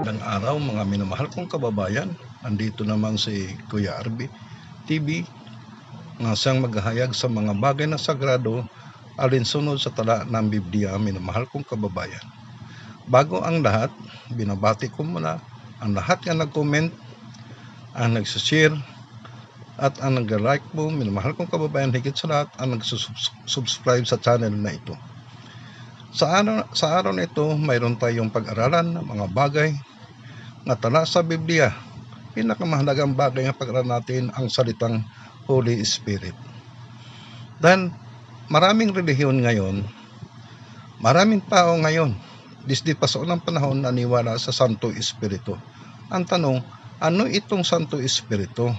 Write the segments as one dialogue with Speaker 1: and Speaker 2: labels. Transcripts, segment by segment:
Speaker 1: Magandang araw mga minamahal kong kababayan. Andito naman si Kuya Arby TV nga siyang maghahayag sa mga bagay na sagrado alinsunod sa tala ng Biblia, minamahal kong kababayan. Bago ang lahat, binabati ko muna ang lahat nga nag-comment, ang nag-share at ang nag-like po, minamahal kong kababayan, higit sa lahat ang nag-subscribe sa channel na ito. Sa araw na ito, mayroon tayong pag-aralan ng mga bagay na tala sa Biblia. Pinakamahalagang bagay na pag-aralan natin ang salitang Holy Spirit. Dahil maraming relihiyon ngayon, maraming tao ngayon, disdi pa sa unang panahon naniwala sa Santo Espiritu. Ang tanong, ano itong Santo Espiritu?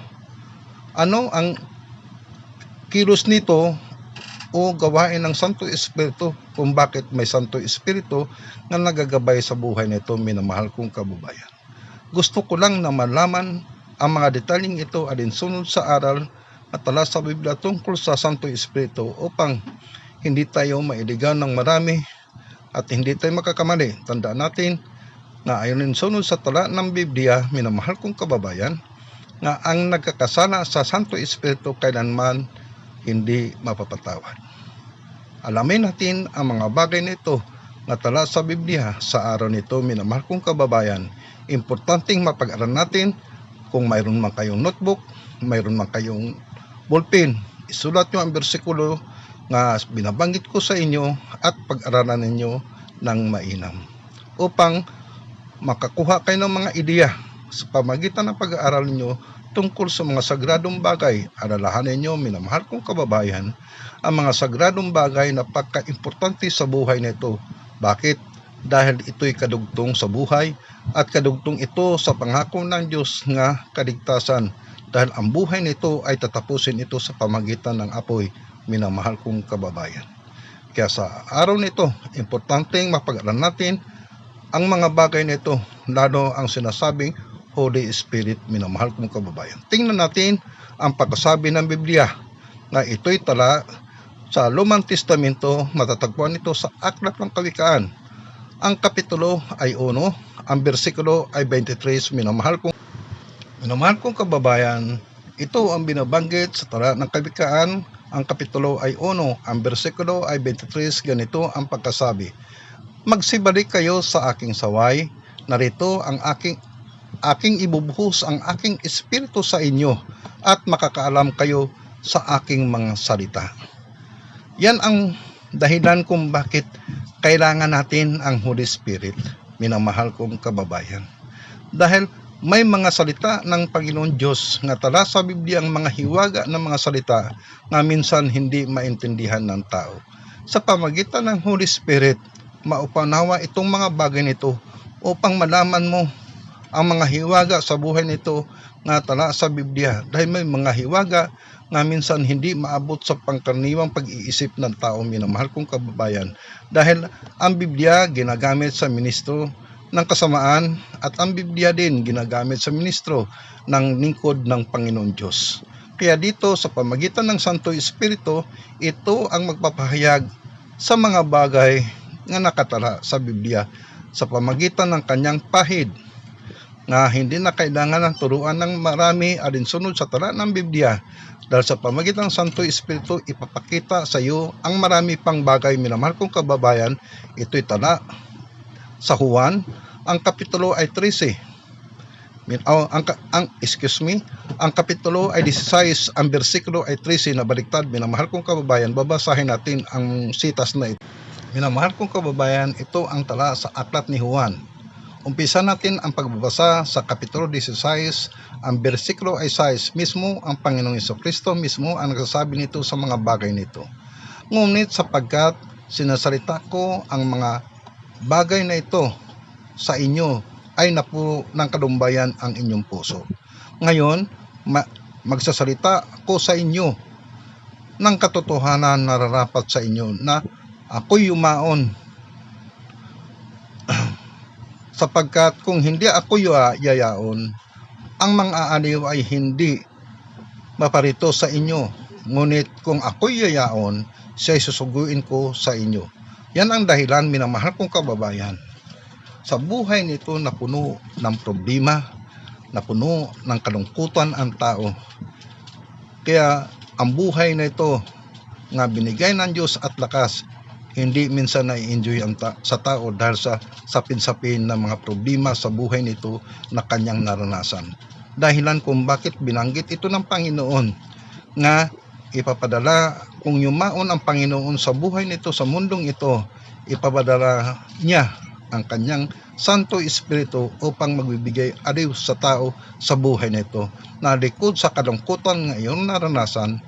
Speaker 1: Ano ang kilos nito o gawain ng Santo Espiritu kung bakit may Santo Espiritu na nagagabay sa buhay nito, minamahal kong kababayan. Gusto ko lang na malaman ang mga detalyeng ito alinsunod sa aral at tala sa Biblia tungkol sa Santo Espiritu upang hindi tayo mailigaw ng marami at hindi tayo makakamali. Tandaan natin na alinsunod sa tala ng Biblia, minamahal kong kababayan, na ang nagkakasala sa Santo Espiritu kailanman hindi mapapatawad. Alamin natin ang mga bagay nito na tala sa Biblia sa araw nito, minamahal kong kababayan. Importanteng mapag-aralan natin. Kung mayroon man kayong notebook, mayroon man kayong ballpen, isulat nyo ang bersikulo na binabanggit ko sa inyo at pag-aralan ninyo ng mainam upang makakuha kayo ng mga ideya sa pamagitan ng pag-aaral ninyo tungkol sa mga sagradong bagay. Alalahanin ninyo, minamahal kong kababayan, ang mga sagradong bagay na pagka-importante sa buhay nito. Bakit? Dahil ito'y kadugtong sa buhay at kadugtong ito sa pangako ng Diyos nga kaligtasan. Dahil ang buhay nito ay tatapusin ito sa pamagitan ng apoy, minamahal kong kababayan. Kaya sa araw nito, importanteng mapag-aralan natin ang mga bagay nito, lalo ang sinasabing Holy Spirit, minamahal kong kababayan. Tingnan natin ang pagkasabi ng Biblia na ito'y tala sa Lumang Testamento. Matatagpuan ito sa Aklat ng Kawikaan. Ang kapitulo ay 1, ang bersikulo ay 23, minamahal kong kababayan. Ito ang binabanggit sa tala ng Kawikaan. Ang kapitulo ay 1, ang bersikulo ay 23, ganito ang pagkasabi. Magsibalik kayo sa aking saway, narito ang aking ibubuhos ang aking espiritu sa inyo at makakaalam kayo sa aking mga salita. Yan ang dahilan kung bakit kailangan natin ang Holy Spirit, minamahal kong kababayan. Dahil may mga salita ng Panginoon Diyos nga tala sa Biblia, ang mga hiwaga ng mga salita na minsan hindi maintindihan ng tao. Sa pamagitan ng Holy Spirit, maupanawa itong mga bagay nito upang malaman mo ang mga hiwaga sa buhay nito nga tala sa Biblia. Dahil may mga hiwaga nga minsan hindi maabot sa pangkaraniwang pag-iisip ng tao, minamahal kong kababayan. Dahil ang Biblia ginagamit sa ministro ng kasamaan at ang Biblia din ginagamit sa ministro ng lingkod ng Panginoon Diyos. Kaya dito sa pamagitan ng Santo Espiritu, ito ang magpapahayag sa mga bagay nga nakatala sa Biblia sa pamagitan ng kanyang pahid, na hindi na kailangan ng turuan ng marami alinsunod sa tala ng Biblia. Dahil sa pamagitan ng Santo Espiritu, ipapakita sa iyo ang marami pang bagay, minamahal kong kababayan. Ito'y tala sa Juan, ang kapitulo ay 13. Ang kapitulo ay 16, ang bersikulo ay 13 na baliktad, minamahal kong kababayan. Babasahin natin ang sitas na ito. Minamahal kong kababayan, ito ang tala sa aklat ni Juan. Umpisa natin ang pagbabasa sa kapitulo 16, ang bersikulo ay 6. Mismo ang Panginoong Jesucristo mismo ang nagsasabi nito sa mga bagay nito. Ngunit sapagkat sinasalita ko ang mga bagay na ito sa inyo, ay napuno ng kalumbayan ang inyong puso. Ngayon, magsasalita ko sa inyo ng katotohanan na nararapat sa inyo na ako'y yumaon. Sapagkat kung hindi ako yayaon, ang mga aaliw ay hindi maparito sa inyo. Ngunit kung ako'y yayaon, siya'y susuguin ko sa inyo. Yan ang dahilan, minamahal kong kababayan, sa buhay nito na puno ng problema, na puno ng kalungkutan ang tao. Kaya ang buhay na ito nga binigay ng Diyos at lakas, hindi minsan na-enjoy sa tao dahil sa sapin-sapin ng mga problema sa buhay nito na kanyang naranasan. Dahilan kung bakit binanggit ito ng Panginoon nga ipapadala kung yumaon ang Panginoon sa buhay nito, sa mundong ito, ipapadala niya ang kanyang Santo Espiritu upang magbibigay aliw sa tao sa buhay nito, na likod sa kalungkutan ngayon naranasan,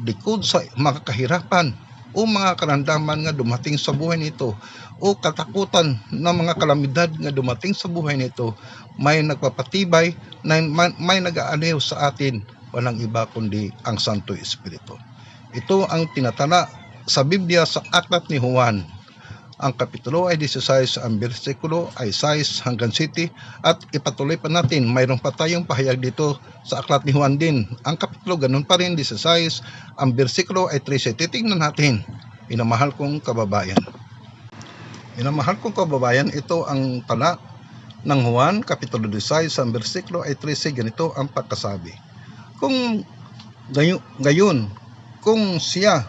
Speaker 1: likod sa mga kahirapan o mga karamdaman nga dumating sa buhay nito, o katakutan na mga kalamidad nga dumating sa buhay nito, may nagpapatibay, may nag-aaliw sa atin, walang iba kundi ang Santo Espiritu. Ito ang tinatala sa Biblia sa Aklat ni Juan. Ang kapitulo ay 16, ang bersikulo ay 6 hanggang 7, at ipatuloy pa natin, mayroon pa tayong pahayag dito sa Aklat ni Juan din. Ang kapitulo ganun pa rin, 16, ang bersikulo ay 13. Titingnan natin, minamahal kong kababayan. Minamahal kong kababayan, ito ang tala ng Juan, kapitulo 16, ang bersikulo ay 13, ganito ang pagkasabi. Kung gayon, kung siya,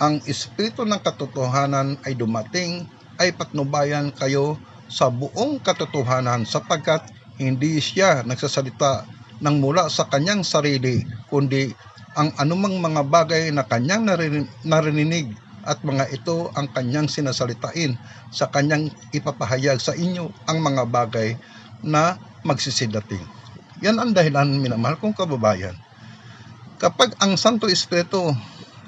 Speaker 1: ang Espiritu ng katotohanan ay dumating, ay patnubayan kayo sa buong katotohanan, sapagkat hindi siya nagsasalita ng mula sa kanyang sarili, kundi ang anumang mga bagay na kanyang narinig, at mga ito ang kanyang sinasalitain, sa kanyang ipapahayag sa inyo ang mga bagay na magsisidating. Yan ang dahilan, minamahal kong kababayan. Kapag ang Santo Espiritu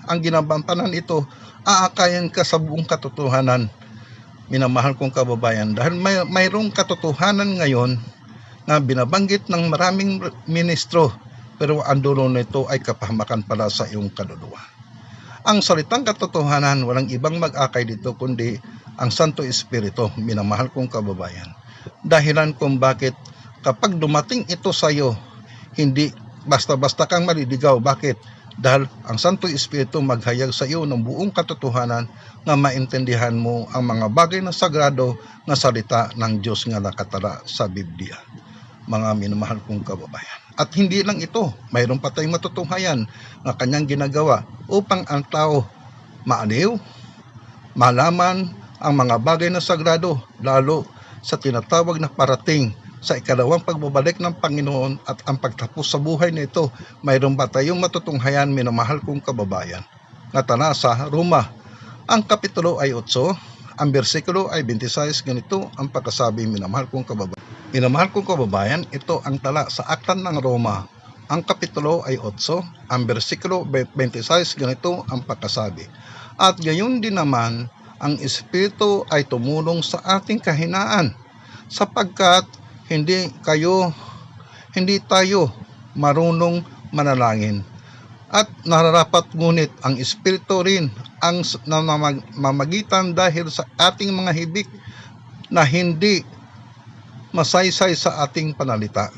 Speaker 1: ang ginabantanan ito, aakayan ka sa buong katotohanan, minamahal kong kababayan, dahil mayroong katotohanan ngayon na binabanggit ng maraming ministro, pero ang dulo nito ay kapahamakan pala sa iyong kaluluwa. Ang salitang katotohanan, walang ibang mag-akay dito kundi ang Santo Espiritu, minamahal kong kababayan. Dahilan kung bakit kapag dumating ito sa iyo, hindi basta-basta kang maliligaw. Bakit? Dahil ang Santo Espiritu maghayag sa iyo ng buong katotohanan, na maintindihan mo ang mga bagay na sagrado na salita ng Diyos nga nakatala sa Biblia, mga minamahal kong kababayan. At hindi lang ito, mayroon pa tayong matutunghayan na kanyang ginagawa upang ang tao maaliw, malaman ang mga bagay na sagrado, lalo sa tinatawag na parating sa ikalawang pagbabalik ng Panginoon at ang pagtapos sa buhay nito. Mayroon ba tayong matutunghayan, minamahal kong kababayan, na tala sa Roma, ang kapitulo ay 8, ang bersikulo ay 26, ganito ang pagkasabi, minamahal kong kababayan. Minamahal kong kababayan, ito ang tala sa Aklat ng Roma, ang kapitulo ay 8, ang bersikulo 26, ganito ang pagkasabi. At gayon din naman, ang Espiritu ay tumulong sa ating kahinaan, sapagkat hindi tayo marunong manalangin, at nararapat, ngunit ang Espiritu rin ang namamagitan dahil sa ating mga hibik na hindi masaysay sa ating panalita.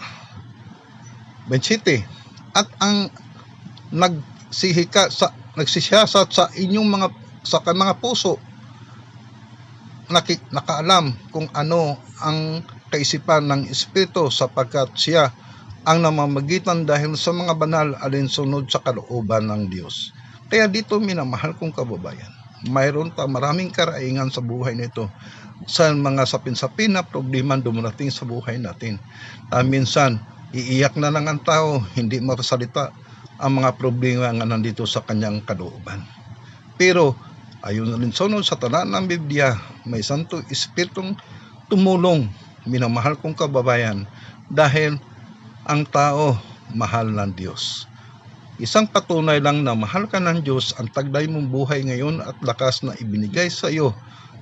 Speaker 1: 27. At ang nagsisiyasat sa inyong mga puso, nakaalam kung ano ang kaisipan ng Espiritu, sapagkat siya ang namamagitan dahil sa mga banal alinsunod sa kalooban ng Diyos. Kaya dito, minamahal kong kababayan, mayroon pa maraming karaingan sa buhay nito, sa mga sapin-sapin na problema dumarating sa buhay natin. Minsan, iiyak na lang ang tao, hindi mapasalita ang mga problema nga nandito sa kanyang kalooban. Pero ayon na rin sunod sa tala ng Biblia, may Santo Espiritong tumulong, minamahal kong kababayan, dahil ang tao mahal ng Diyos. Isang patunay lang na mahal ka ng Diyos, ang taglay mong buhay ngayon at lakas na ibinigay sa iyo.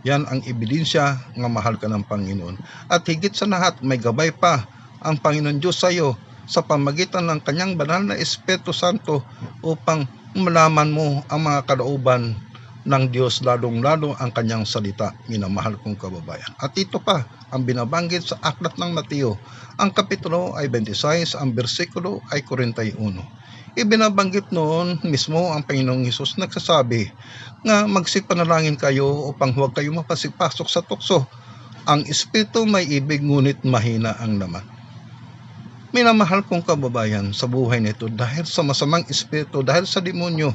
Speaker 1: Yan ang ebidensya nga mahal ka ng Panginoon. At higit sa lahat, may gabay pa ang Panginoon Diyos sa iyo sa pamagitan ng kanyang banal na Espiritu Santo, upang malaman mo ang mga kalooban ng Diyos, lalong-lalo ang kanyang salita, minamahal kong kababayan. At ito pa ang binabanggit sa Aklat ng Mateo, ang kapitulo ay 26, ang bersikulo ay 41. Ibinabanggit noon mismo ang Panginoong Hesus, nagsasabi nga magsipanalangin kayo upang huwag kayo mapasipasok sa tukso. Ang espiritu may ibig ngunit mahina ang laman. Minamahal kong kababayan, sa buhay nito dahil sa masamang espiritu, dahil sa demonyo,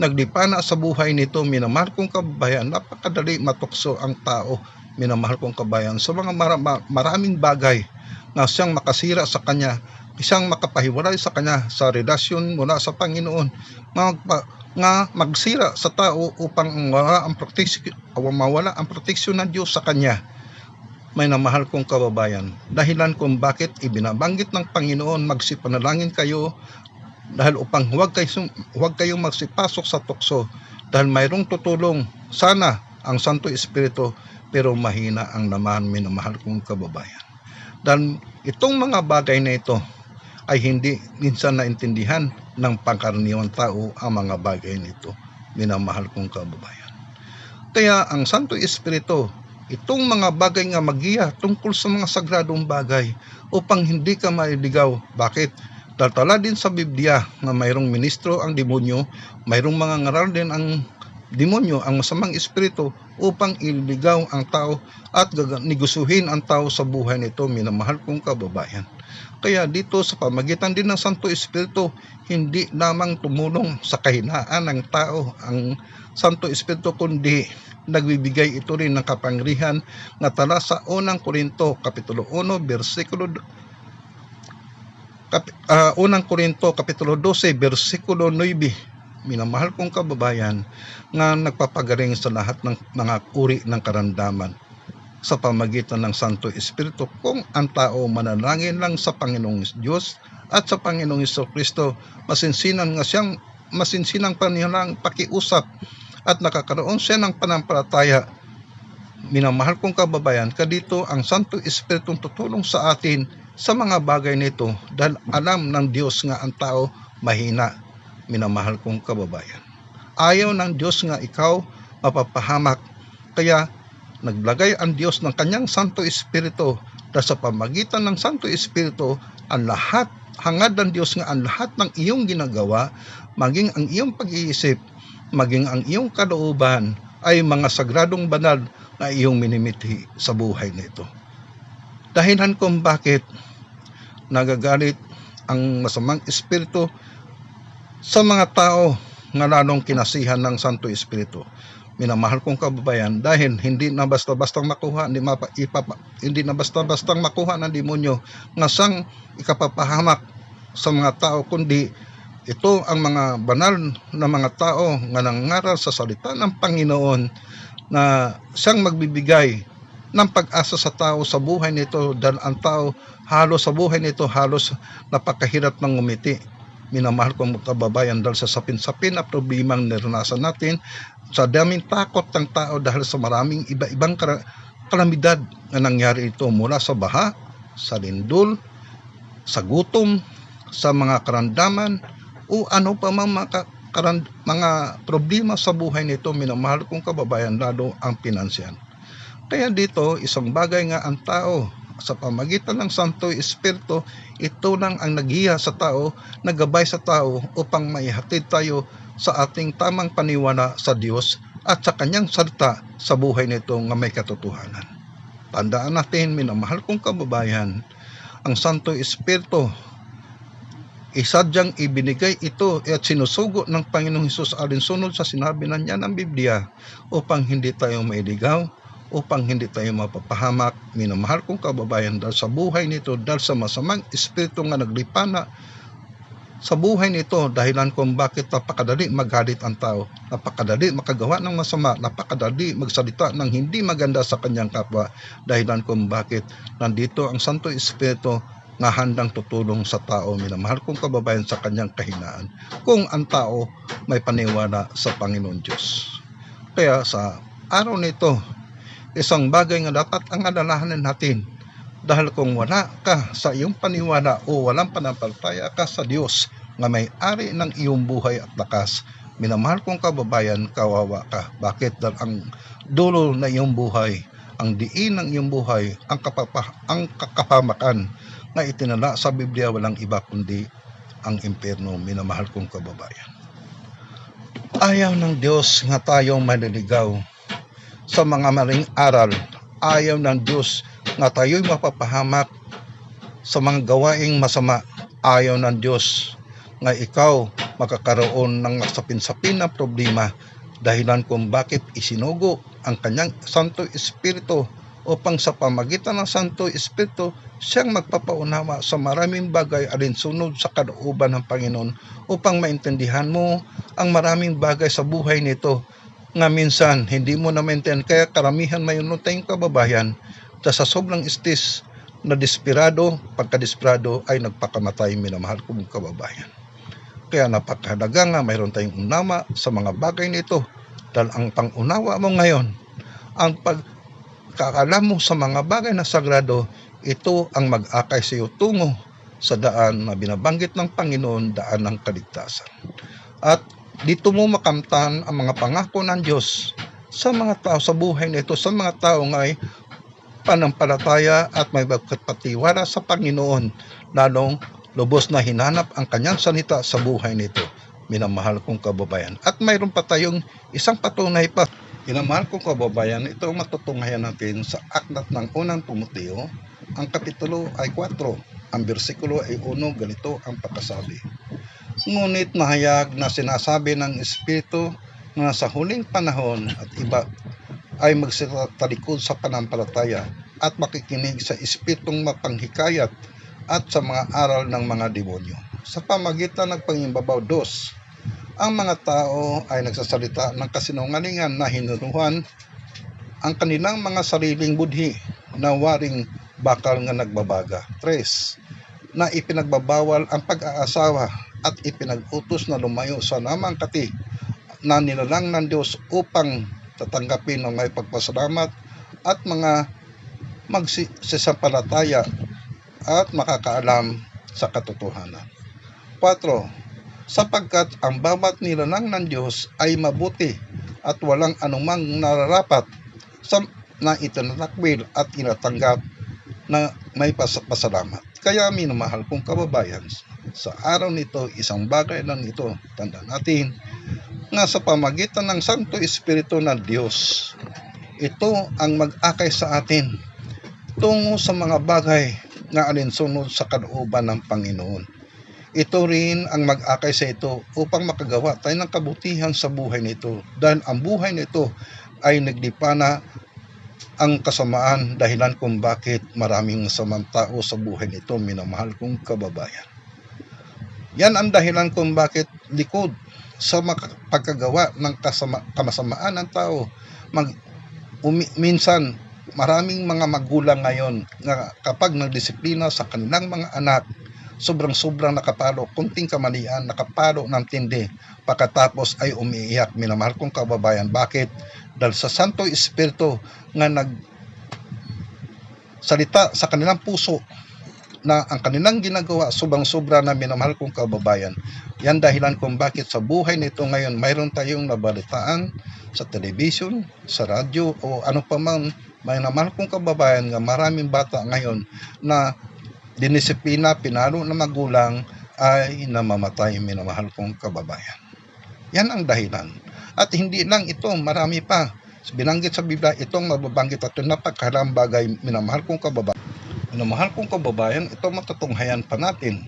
Speaker 1: naglipana sa buhay nito, minamahal kong kababayan, napakadali matukso ang tao, minamahal kong kababayan, sa mga maraming bagay na siyang makasira sa kanya, siyang makapahiwalay sa kanya sa relasyon mula sa Panginoon, nga magsira sa tao upang mawala ang proteksyon ng Diyos sa kanya. May namahal kong kababayan, dahilan kung bakit ibinabanggit ng Panginoon magsipanalangin kayo dahil upang huwag kayong magsipasok sa tukso dahil mayroong tutulong sana ang Santo Espiritu pero mahina ang laman, minamahal kong kababayan. Dahil itong mga bagay na ito ay hindi minsan naintindihan ng pangkaraniwang tao ang mga bagay nito, minamahal kong kababayan. Kaya ang Santo Espiritu, itong mga bagay nga magiya tungkol sa mga sagradong bagay upang hindi ka mailigaw. Bakit? Dahil din sa Biblia na mayroong ministro ang demonyo, mayroong mga ngaral din ang demonyo, ang masamang espiritu upang iligaw ang tao at negosyuhin ang tao sa buhay nito, minamahal kong kababayan. Kaya dito sa pamagitan din ng Santo Espiritu, hindi lamang tumulong sa kahinaan ng tao ang Santo Espiritu, kundi nagbibigay ito rin ng kapangyarihan na tala sa unang Korinto kapitulo 1 bersikulo 12 bersikulo 9, minamahal kong kababayan, nga nagpapagaling sa lahat ng mga uri ng karamdaman sa pamagitan ng Santo Espiritu kung ang tao manalangin lang sa Panginoong Diyos at sa Panginoong Jesucristo, masinsinang panilang pakiusap at nakakaroon siya ng panampalataya. Minamahal kong kababayan, kadito ang Santo Espiritu tutulong sa atin sa mga bagay nito dahil alam ng Diyos nga ang tao mahina, minamahal kong kababayan. Ayaw ng Diyos nga ikaw mapapahamak, kaya naglagay ang Diyos ng kanyang Santo Espiritu dahil sa pamagitan ng Santo Espiritu ang lahat, hangad ng Diyos nga ang lahat ng iyong ginagawa, maging ang iyong pag-iisip, maging ang iyong kalooban ay mga sagradong banal na iyong minimithi sa buhay nito. Dahilan kung bakit nagagalit ang masamang espiritu sa mga tao nga lalong kinasihan ng Santo Espiritu. Minamahal kong kababayan, dahil hindi na basta-bastang makuha, hindi na basta-bastang makuha ng demonyo nga sang ikapapahamak sa mga tao, kundi ito ang mga banal na mga tao nga nangaral sa salita ng Panginoon na siyang magbibigay ng pag-asa sa tao sa buhay nito, dahil ang tao halos sa buhay nito halos napakahirap ng ngumiti. Minamahal kong kababayan, dahil sa sapin-sapin na problemang naranasan natin, sa daming takot ng tao dahil sa maraming iba-ibang kalamidad na nangyari ito mula sa baha, sa lindol, sa gutom, sa mga karamdaman o ano pa mga problema sa buhay nito, minamahal kong kababayan, lalo ang pinansyal. Kaya dito, isang bagay nga ang tao, sa pamagitan ng Santo Espiritu, ito lang ang naghiya sa tao, naggabay sa tao upang maihatid tayo sa ating tamang paniwala sa Diyos at sa kanyang salita sa buhay nito nga may katotohanan. Tandaan natin, minamahal kong kababayan, ang Santo Espiritu, isadyang ibinigay ito at sinusugo ng Panginoong Hesus alinsunod sa sinabi na niya ng Biblia upang hindi tayo mailigaw, upang hindi tayo mapapahamak. Minamahal kong kababayan, dahil sa buhay nito, dahil sa masamang espiritu nga naglipana sa buhay nito, dahilan kung bakit napakadali magalit ang tao, napakadali makagawa ng masama, napakadali magsalita ng hindi maganda sa kanyang kapwa, dahilan kung bakit nandito ang Santo Espiritu nga handang tutulong sa tao. Minamahal kong kababayan, sa kanyang kahinaan kung ang tao may paniwala sa Panginoon Diyos. Kaya sa araw nito, isang bagay nga dapat ang alalahanin natin, dahil kung wala ka sa iyong paniwala o walang panampalataya ka sa Diyos nga may-ari ng iyong buhay at lakas, minamahal kong kababayan, kawawa ka. Bakit? Dahil ang dulo na iyong buhay, ang diin ng iyong buhay, ang kapamakan na itinala sa Biblia, walang iba kundi ang impyerno, minamahal kong kababayan. Ayaw ng Diyos nga tayo maliligaw sa mga maling aral ayaw ng Diyos nga tayo'y mapapahamak sa mga gawaing masama. Ayaw ng Diyos nga ikaw makakaroon ng sapin-sapin na problema, dahilan kung bakit isinugo ang kanyang Santo Espiritu upang sa pamagitan ng Santo Espiritu siyang magpapaunawa sa maraming bagay alinsunod sa kalooban ng Panginoon, upang maintindihan mo ang maraming bagay sa buhay nito nga minsan hindi mo na maintindihan. Kaya karamihan mayroon tayong kababayan na sa sobrang istis na desperado, pagkadesperado ay nagpakamatay. Minamahal kong kababayan, kaya napakahalaga nga mayroon tayong unawa sa mga bagay nito, dahil ang pangunawa mo ngayon, ang pagkakaalam mo sa mga bagay na sagrado, ito ang mag-akay sa iyo tungo sa daan na binabanggit ng Panginoon, daan ng kaligtasan. At dito mo makamtan ang mga pangako ng Diyos sa mga tao sa buhay nito, sa mga tao ngay panampalataya at may pagpatiwala sa Panginoon, lalong lubos na hinanap ang kanyang salita sa buhay nito. Minamahal kong kababayan, at mayroon pa tayong isang patunay pa. Minamahal kong kababayan, ito ang matutunghayan natin sa aklat ng unang Timoteo. Ang kapitulo ay 4, ang bersikulo ay 1, ganito ang pagkasabi: ngunit nahayag na sinasabi ng Espiritu na sa huling panahon at iba ay magsitalikod sa panampalataya at makikinig sa espiritong mapanghikayat at sa mga aral ng mga demonyo. Sa pamagitan ng pangimbabaw 2, ang mga tao ay nagsasalita ng kasinungalingan na hinuruhan ang kanilang mga sariling budhi na waring bakal nga nagbabaga. 3, na ipinagbabawal ang pag-aasawa at ipinag-utos na lumayo sa namang kati na nilalang ng Diyos upang tatanggapin ng may pagpasalamat at mga magsisampalataya at makakaalam sa katotohanan. 4, sapagkat ang bawat nilalang ng Diyos ay mabuti at walang anumang nararapat na itinatakwil at inatanggap na may pasalamat. Kaya minamahal kong kababayan, sa araw nito, isang bagay lang ito, tandaan natin nga sa pamagitan ng Santo Espiritu ng Diyos, ito ang mag-akay sa atin tungo sa mga bagay nga alinsunod sa kalooban ng Panginoon. Ito rin ang mag-akay sa ito upang makagawa tayo ng kabutihan sa buhay nito, dahil ang buhay nito ay naglipana ang kasamaan, dahilan kung bakit maraming masamang tao sa buhay nito. Minamahal kong kababayan, yan ang dahilan kung bakit likod sa pagkagawa ng kamasamaan ng tao. Minsan maraming mga magulang ngayon na kapag nagdisiplina sa kanilang mga anak, sobrang nakapalo, kunting kamalian, nakapalo ng tindi, pagkatapos ay umiiyak. Minamahal kong kababayan, bakit? Dahil sa Santo Espiritu nga nagsalita sa kanilang puso na ang kanilang ginagawa sobra na. Minamahal kong kababayan, yan dahilan kung bakit sa buhay nito ngayon mayroon tayong nabalitaan sa television, sa radyo o ano pa man. Minamahal kong kababayan, nga maraming bata ngayon na dinisiplina, pinalo na magulang ay namamatay. Minamahal kong kababayan, yan ang dahilan. At hindi lang ito, marami pa binanggit sa Biblia. Itong mababanggit at napakahalang bagay. Minamahal kong kababayan, ito matutunghayan pa natin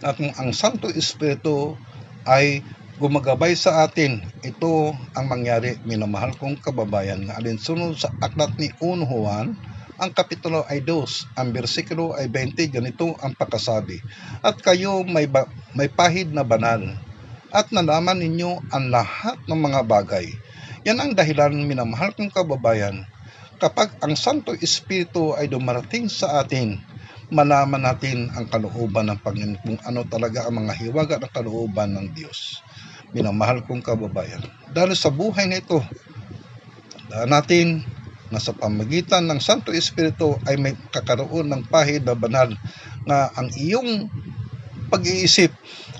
Speaker 1: at ang Santo Espiritu ay gumagabay sa atin. Ito ang mangyari, minamahal kong kababayan, na alinsunod sa aklat ni 1 Juan, ang kapitulo ay 2, ang bersikulo ay 20, ganito ang pagkasabi: at kayo may pahid na banal, at nalaman ninyo ang lahat ng mga bagay. Yan ang dahilan, minamahal kong kababayan, kapag ang Santo Espiritu ay dumarating sa atin, malaman natin ang kalooban ng Panginoon, kung ano talaga ang mga hiwaga ng kalooban ng Diyos. Minamahal kong kababayan, dahil sa buhay nito, tandaan natin na sa pamagitan ng Santo Espiritu ay may kakaroon ng pahid na banal, na ang iyong pag-iisip,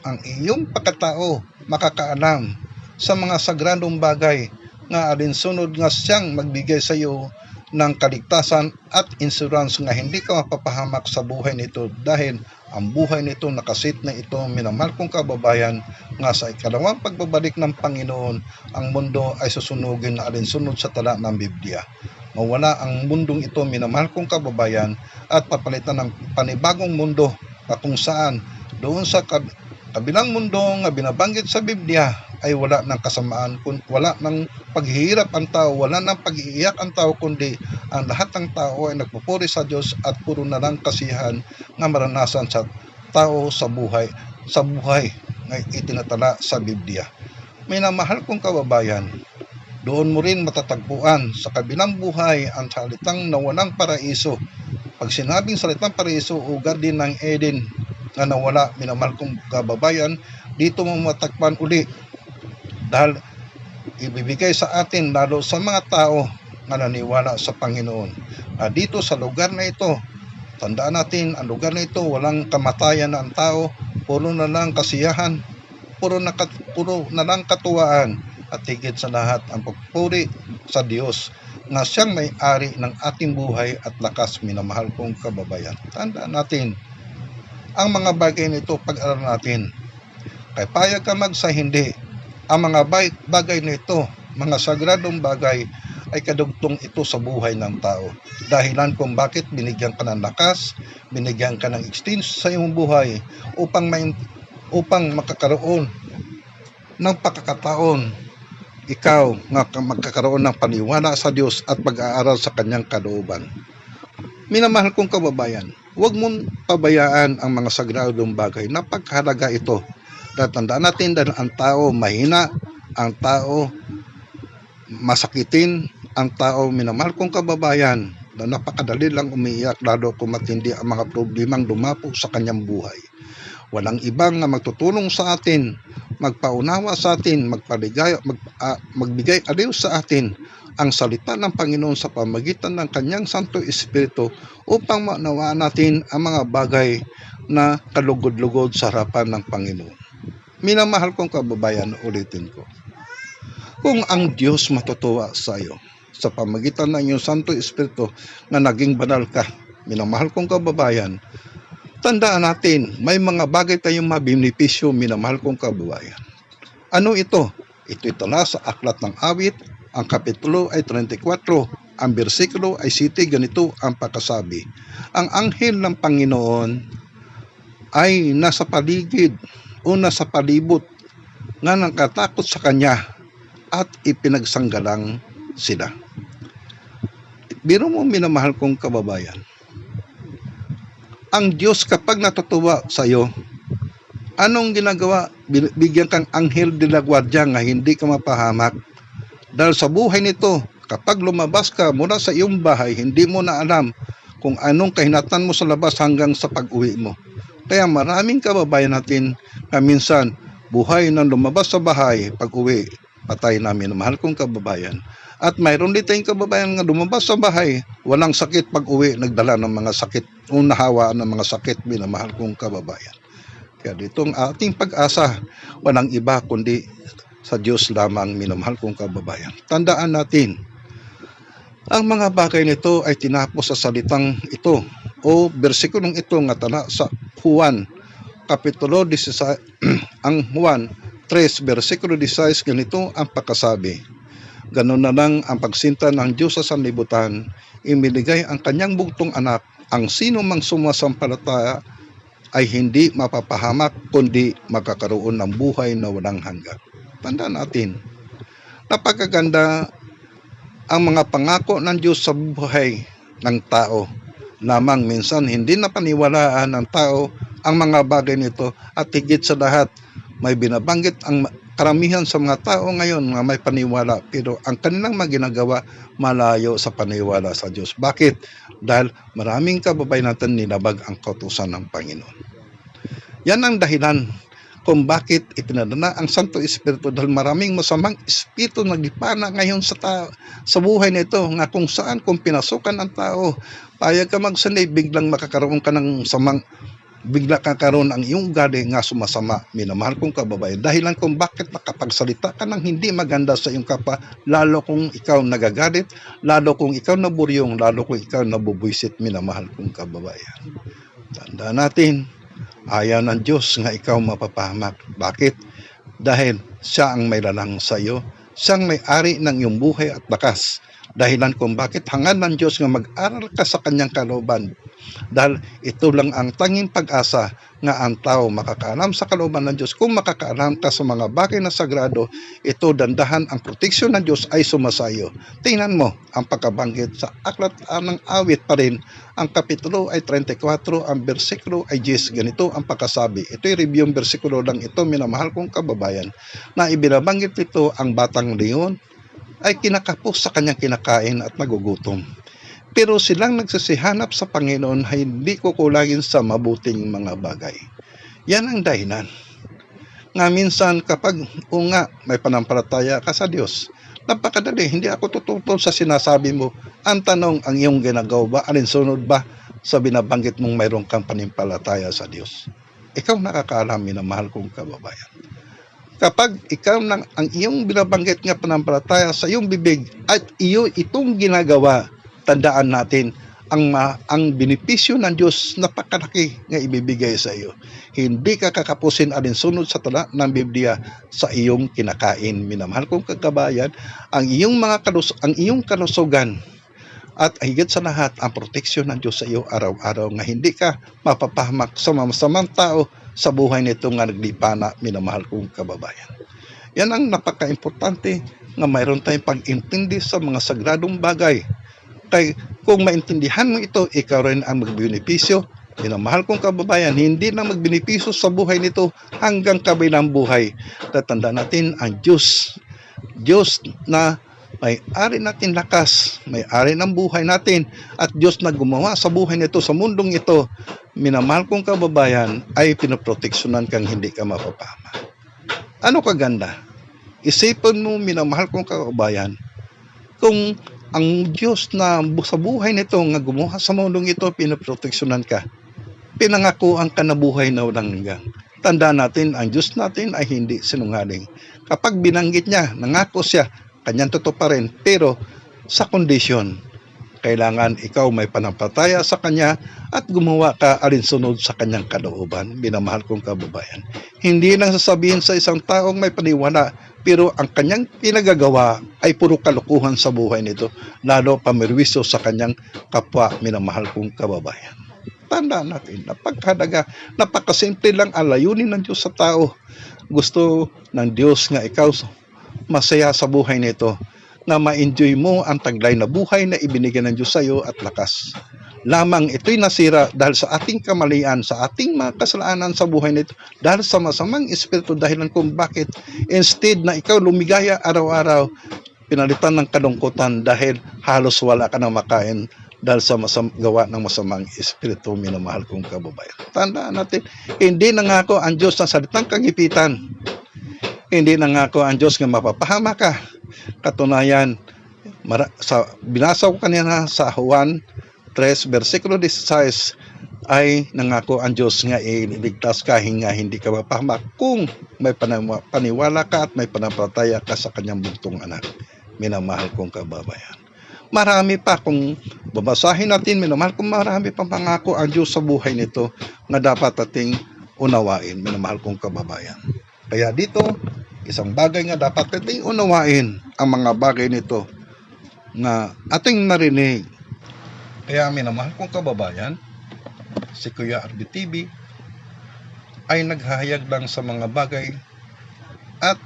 Speaker 1: ang iyong pagkatao makakaalam sa mga sagradong bagay nga alinsunod nga siyang magbigay sa iyo ng kaligtasan at insurance nga hindi ka mapapahamak sa buhay nito, dahil ang buhay nito nakasit na ito. Minamahal kong kababayan, nga sa ikalawang pagbabalik ng Panginoon, ang mundo ay susunugin na alinsunod sa tala ng Biblia. mawala ang mundong ito, minamahal kong kababayan, at papalitan ng panibagong mundo na kung saan doon sa kabilang mundo nga binabanggit sa Biblia ay wala ng kasamaan, wala ng paghihirap ang tao, wala ng pag-iiyak ang tao, kundi ang lahat ng tao ay nagpupuri sa Diyos at puro na lang kasiyahan nga maranasan sa tao sa buhay na itinatala sa Biblia. Minamahal kong kababayan, doon mo rin matatagpuan sa kabilang buhay ang salitang na walang paraiso. Pag sinabing salitang paraiso o Garden ng Eden na nawala, minamahal kong kababayan, dito mo matagpuan uli dahil ibibigay sa atin lalo sa mga tao na naniwala sa Panginoon. Dito sa lugar na ito, tandaan natin, ang lugar na ito walang kamatayan na ang tao, puro na lang kasiyahan, puro na lang katuwaan, at higit sa lahat ang pagpuri sa Diyos na siyang may-ari ng ating buhay at lakas. Minamahal kong kababayan, tandaan natin ang mga bagay nito, pag-aralan natin. Kaya payag ka sa hindi, ang mga bagay nito, mga sagradong bagay, ay kadugtong ito sa buhay ng tao. Dahilan kung bakit binigyan ka ng lakas, binigyan ka ng extension sa iyong buhay upang makakaroon ng pagkakataon ikaw nga magkakaroon ng paniwala sa Diyos at pag-aaral sa kanyang kalooban. Minamahal kong kababayan, huwag mong pabayaan ang mga sagradong bagay. Napakahalaga ito. Tandaan natin dahil ang tao mahina, ang tao masakitin, ang tao, minamahal kong kababayan, na napakadali lang umiiyak lalo kung matindi ang mga problemang dumapo sa kanyang buhay. Walang ibang na magtutulong sa atin, magpaunawa sa atin, magbigay aliw sa atin ang salita ng Panginoon sa pamagitan ng kanyang Santo Espiritu upang maunawaan natin ang mga bagay na kalugod-lugod sa harapan ng Panginoon. Minamahal kong kababayan, ulitin ko. Kung ang Diyos matutuwa sa iyo sa pamagitan ng iyong Santo Espiritu na naging banal ka, minamahal kong kababayan, tandaan natin, may mga bagay tayong mabenepisyo, minamahal kong kababayan. Ano ito? Ito itala sa Aklat ng Awit, ang kapitulo ay 34, ang bersikulo ay 7, ganito ang pagkasabi. Ang anghel ng Panginoon ay nasa paligid o nasa palibot nga nangkatakot sa kanya at ipinagsanggalang sila. Biro mo, minamahal kong kababayan, ang Diyos kapag natutuwa sa iyo, anong ginagawa? Bigyan kang anghel de la guardia nga hindi ka mapahamak. Dahil sa buhay nito, kapag lumabas ka mula sa iyong bahay, hindi mo na alam kung anong kahinatan mo sa labas hanggang sa pag-uwi mo. Kaya maraming kababayan natin na minsan buhay nang lumabas sa bahay, pag-uwi, patay namin. Mahal kong kababayan. At mayroon din tayong kababayan nga lumabas sa bahay, walang sakit, pag-uwi, nagdala ng mga sakit, o nahawaan ng mga sakit, minamahal kong kababayan. Kaya dito ang ating pag-asa, walang iba kundi sa Diyos lamang, minamahal kong kababayan. Tandaan natin, ang mga bagay nito ay tinapos sa salitang ito, o bersikulong ito nga tala sa Juan, kapitulo 16, ang Juan 3, versikulo 16, ganito ang pagkasabi. Ganun na lang ang pagsinta ng Diyos sa sanlibutan, imiligay ang kanyang bugtong anak, ang sino mang sumasampalataya ay hindi mapapahamak kundi magkakaroon ng buhay na walang hanggan. Tandaan natin, napakaganda ang mga pangako ng Diyos sa buhay ng tao. Lamang minsan hindi napaniwalaan ng tao ang mga bagay nito, at higit sa lahat may binabanggit ang karamihan sa mga tao ngayon na may paniwala, pero ang kanilang mga ginagawa malayo sa paniwala sa Diyos. Bakit? Dahil maraming kababayan natin nilabag ang kautusan ng Panginoon. Yan ang dahilan kung bakit ipinadala ang Santo Espiritu, dahil maraming masamang espiritu naglipana ngayon sa buhay nito, nga kung saan kung pinasukan ang tao, payag ka magsanay, biglang makakaroon ka ng bigla kakaroon ang iyong ugali nga sumasama. Minamahal kong kababayan, dahilan kung bakit makapagsalita ka ng hindi maganda sa iyong kapwa, lalo kung ikaw nagagalit, lalo kung ikaw naburyong, lalo kung ikaw nabubwisit. Minamahal kong kababayan, tandaan natin, ayaw ng Diyos nga ikaw mapapahamak. Bakit? Dahil siya ang may lalang sa iyo, siyang may-ari ng iyong buhay at bakas. Dahilan kung bakit hangad ng Diyos nga mag-aral ka sa kanyang kalooban. Dahil ito lang ang tanging pag-asa nga ang tao makakaalam sa kalooban ng Diyos. Kung makakaalam ka sa mga bagay na sagrado, ito dandahan ang proteksyon ng Diyos ay sumasayo. Tingnan mo ang pagkabanggit sa aklat ng awit pa rin. Ang kapitulo ay 34, ang bersikulo ay 10. Ganito ang pagkasabi. Ito'y review bersikulo lang ito, minamahal kong kababayan, na ibinabanggit ito ang batang leon ay kinakapos sa kanyang kinakain at nagugutom. Pero silang nagsisihanap sa Panginoon ay hindi kukulangin sa mabuting mga bagay. Yan ang dahilan. Nga minsan kapag may panampalataya ka sa Diyos, napakadali, hindi ako tututol sa sinasabi mo. Ang tanong, ang iyong ginagawa ba, alinsunod ba sa binabanggit mong mayroong kang panampalataya sa Diyos? Ikaw nakakaalam, minamahal kong kababayan. Kapag ikaw ang iyong binabanggit nga panampalataya sa iyong bibig at itong ginagawa, tandaan natin ang benepisyo ng Diyos napakalaki nga ibibigay sa iyo. Hindi ka kakapusin alinsunod sa tala ng Biblia sa iyong kinakain. Minamahal kong kababayan, ang iyong kalusugan at higit sa lahat ang proteksyon ng Diyos sa iyo araw-araw nga hindi ka mapapahamak sa masamang tao sa buhay nito nga naglipana. Minamahal kong kababayan. Yan ang napaka-importante nga mayroon tayong pag-intindi sa mga sagradong bagay. Kaya kung maintindihan mo ito, ikaw rin ang magbenepisyo. Minamahal kong kababayan, hindi na magbenepisyo sa buhay nito hanggang kabilang buhay. Tatandaan natin ang Diyos na may-ari natin lakas, may-ari ng buhay natin, at Diyos na gumawa sa buhay nito, sa mundong ito. Minamahal kong kababayan, ay pinoproteksyonan kang hindi ka mapapama. Ano kaganda? Isipin mo, minamahal kong kababayan, kung ang Diyos na sa buhay nito nga gumawa sa mundong ito, pinoproteksyonan ka. Pinangakuan ka na buhay na walang hanggan. Tandaan natin, ang Diyos natin ay hindi sinungaling. Kapag binanggit niya, nangako siya, kanyang totoo pa rin. Pero sa kondisyon, kailangan ikaw may panampalataya sa Kanya at gumawa ka alinsunod sa Kanyang kalooban. Minamahal kong kababayan. Hindi nang sasabihin sa isang taong may paniwala, pero ang kanyang pinagagawa ay puro kalukuhan sa buhay nito, lalo pamerwisyo sa kanyang kapwa. Minamahal kong kababayan. Tandaan natin, napakasimple lang ang layunin ng Diyos sa tao. Gusto ng Diyos nga ikaw masaya sa buhay nito, na ma-enjoy mo ang taglay na buhay na ibinigay ng Diyos sa iyo at lakas. Lamang ito'y nasira dahil sa ating kamalian, sa ating mga kasalanan sa buhay nito, dahil sa masamang espiritu, dahilan kung bakit instead na ikaw lumigaya araw-araw, pinalitan ng kalungkutan dahil halos wala ka nang makain dahil sa gawa ng masamang espiritu. Minamahal kong kababayan. Tandaan natin, hindi nangako ang Diyos ng salitang kagipitan. Hindi nangako ang Diyos nga mapapahama ka. Katunayan, binasa ko kanina sa Juan 3, versikulo 16, ay nangako ang Diyos nga iligtas ka, hindi ka mapahamak kung may paniwala ka at may panampalataya ka sa kanyang buntong anak. Minamahal kong kababayan. Marami pa kung babasahin natin, minamahal kong marami pang pangako ang Diyos sa buhay nito na dapat ating unawain. Minamahal kong kababayan. Kaya dito, isang bagay nga dapat nating unawain ang mga bagay nito na ating narinig. Kaya minamahal kong kababayan, si Kuya RB TV ay naghahayag lang sa mga bagay at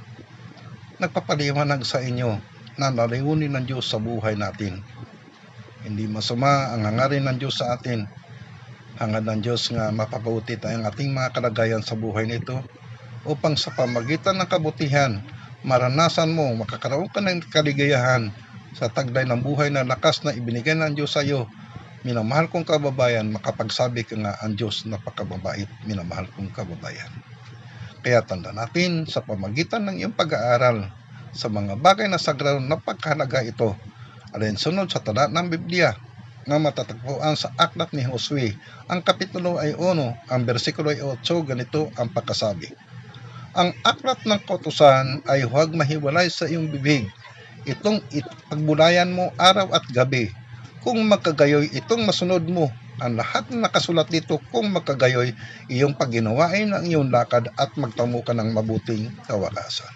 Speaker 1: nagpapaliwanag sa inyo na layunin ng Diyos sa buhay natin. Hindi masama ang hangarin ng Diyos sa atin. Hangad ng Diyos nga mapabuti tayong ating mga kalagayan sa buhay nito, upang sa pamagitan ng kabutihan, maranasan mo, makakaroon ka ng kaligayahan sa taglay ng buhay na lakas na ibinigay ng Diyos sa iyo. Minamahal kong kababayan, makapagsabi ka nga ang Diyos napakababait. Minamahal kong kababayan. Kaya tanda natin, sa pamagitan ng iyong pag-aaral sa mga bagay na sagrado, napakahalaga ito. Alinsunod sa tala ng Biblia nga matatagpuan sa aklat ni Josue, ang kapitulo ay 1, ang bersikulo ay 8, ganito ang pagkasabi. Ang aklat ng kautusan ay huwag mahiwalay sa iyong bibig. Itong pagbulayan mo araw at gabi. Kung magkagayoy itong masunod mo ang lahat na nakasulat dito, kung magkagayoy iyong pagginawain ang iyong lakad at magtamo ka ng mabuting kawakasan.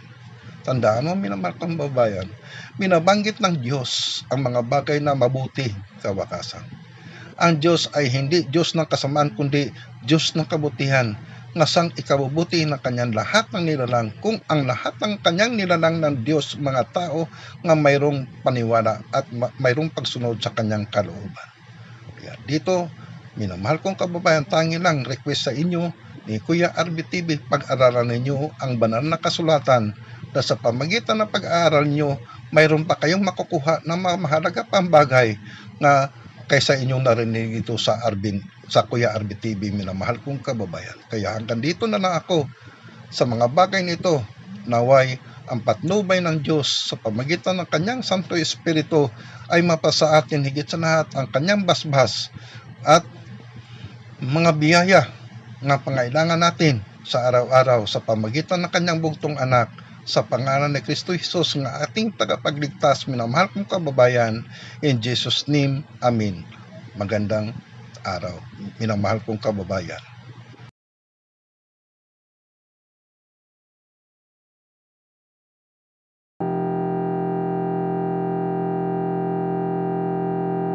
Speaker 1: Tandaan mo, minamahal kong babayan, binabanggit ng Diyos ang mga bagay na mabuti kawakasan. Ang Diyos ay hindi Diyos ng kasamaan, kundi Diyos ng kabutihan, nga sang ikabubuti ng kanyang lahat ng nilalang, kung ang lahat ng kanyang nilalang ng Diyos mga tao nga mayroong paniwala at mayroong pagsunod sa kanyang kalooban. Kaya dito, minamahal kong kababayan, tangi lang request sa inyo ni Kuya RBTV, pag-aralan ninyo ang banal na kasulatan, na sa pamagitan ng pag-aaral nyo, mayroon pa kayong makukuha na mahalaga pang bagay na kaysa inyong narinig ito sa Kuya RBTV, minamahal kong kababayan. Kaya hanggang dito na lang ako sa mga bagay nito. Naway ang patnubay ng Diyos sa pamagitan ng kanyang Santo Espiritu ay mapasa atin higit sa lahat ang kanyang basbas at mga biyaya na pangailangan natin sa araw-araw sa pamagitan ng kanyang bugtong anak, sa pangalan ni Kristo Jesus nga ating tagapagligtas. Minamahal kong kababayan, in Jesus' name, Amen. Magandang araw, minamahal kong kababayan.